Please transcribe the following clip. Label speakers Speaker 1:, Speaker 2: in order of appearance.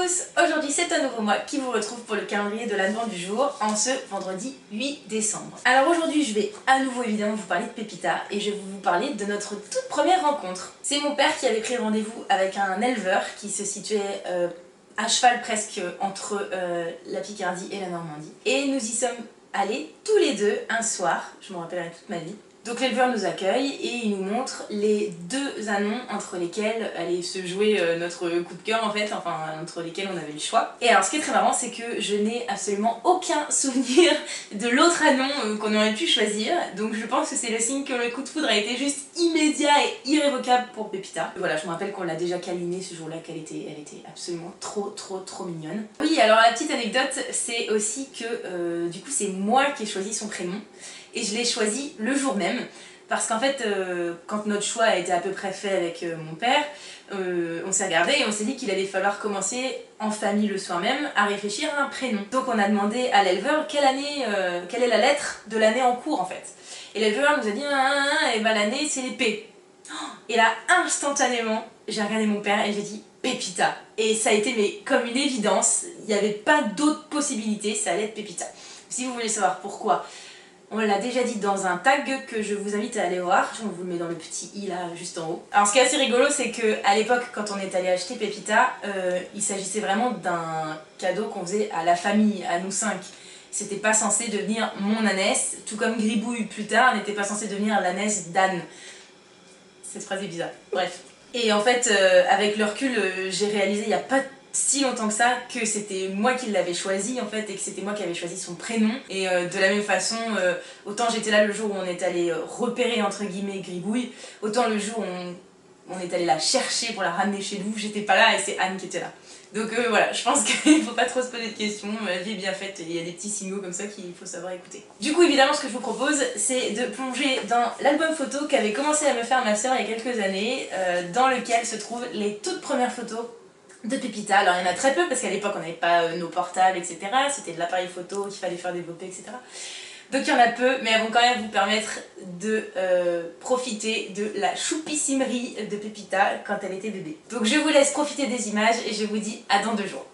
Speaker 1: tous! Aujourd'hui c'est un nouveau mois qui vous retrouve pour le calendrier de l'Advent du jour en ce vendredi 8 décembre. Alors aujourd'hui je vais à nouveau évidemment vous parler de Pépita et je vais vous parler de notre toute première rencontre. C'est mon père qui avait pris rendez-vous avec un éleveur qui se situait à cheval presque entre la Picardie et la Normandie. Et nous y sommes allés tous les deux un soir, je m'en rappellerai toute ma vie. Donc l'éleveur nous accueille et il nous montre les deux annons entre lesquels allait se jouer notre coup de cœur en fait, enfin entre lesquels on avait le choix. Et alors ce qui est très marrant c'est que je n'ai absolument aucun souvenir de l'autre annon qu'on aurait pu choisir, donc je pense que c'est le signe que le coup de foudre a été juste immédiat et irrévocable pour Pépita. Voilà, je me rappelle qu'on l'a déjà câlinée ce jour-là, elle était absolument trop mignonne. Oui, alors la petite anecdote c'est aussi que du coup c'est moi qui ai choisi son prénom. Et je l'ai choisi le jour même, parce qu'en fait, quand notre choix a été à peu près fait avec mon père, on s'est regardé et on s'est dit qu'il allait falloir commencer en famille le soir même à réfléchir à un prénom. Donc on a demandé à l'éleveur quelle est la lettre de l'année en cours en fait. Et l'éleveur nous a dit et ben l'année c'est les P. Et là instantanément, j'ai regardé mon père et j'ai dit Pépita. Et ça a été comme une évidence, il n'y avait pas d'autre possibilité, ça allait être Pépita. Si vous voulez savoir pourquoi, on l'a déjà dit dans un tag que je vous invite à aller voir, on vous le met dans le petit i là juste en haut. Alors ce qui est assez rigolo c'est qu'à l'époque quand on est allé acheter Pépita, il s'agissait vraiment d'un cadeau qu'on faisait à la famille, à nous 5. C'était pas censé devenir mon ânesse, tout comme Gribouille plus tard n'était pas censé devenir l'ânesse d'Anne. Cette phrase est bizarre, bref. Et en fait avec le recul j'ai réalisé il n'y a pas si longtemps que ça que c'était moi qui l'avais choisi en fait et que c'était moi qui avais choisi son prénom et de la même façon autant j'étais là le jour où on est allé repérer entre guillemets Gribouille, autant le jour où on est allé la chercher pour la ramener chez nous, j'étais pas là et c'est Anne qui était là. Donc voilà, je pense qu'il faut pas trop se poser de questions, la vie est bien faite et il y a des petits signaux comme ça qu'il faut savoir écouter. Du coup évidemment ce que je vous propose c'est de plonger dans l'album photo qu'avait commencé à me faire ma soeur il y a quelques années, dans lequel se trouvent les toutes premières photos de Pépita. Alors il y en a très peu parce qu'à l'époque on n'avait pas nos portables etc, c'était de l'appareil photo qu'il fallait faire développer etc. Donc il y en a peu mais elles vont quand même vous permettre de profiter de la choupissimerie de Pépita quand elle était bébé. Donc je vous laisse profiter des images et je vous dis à dans 2 jours.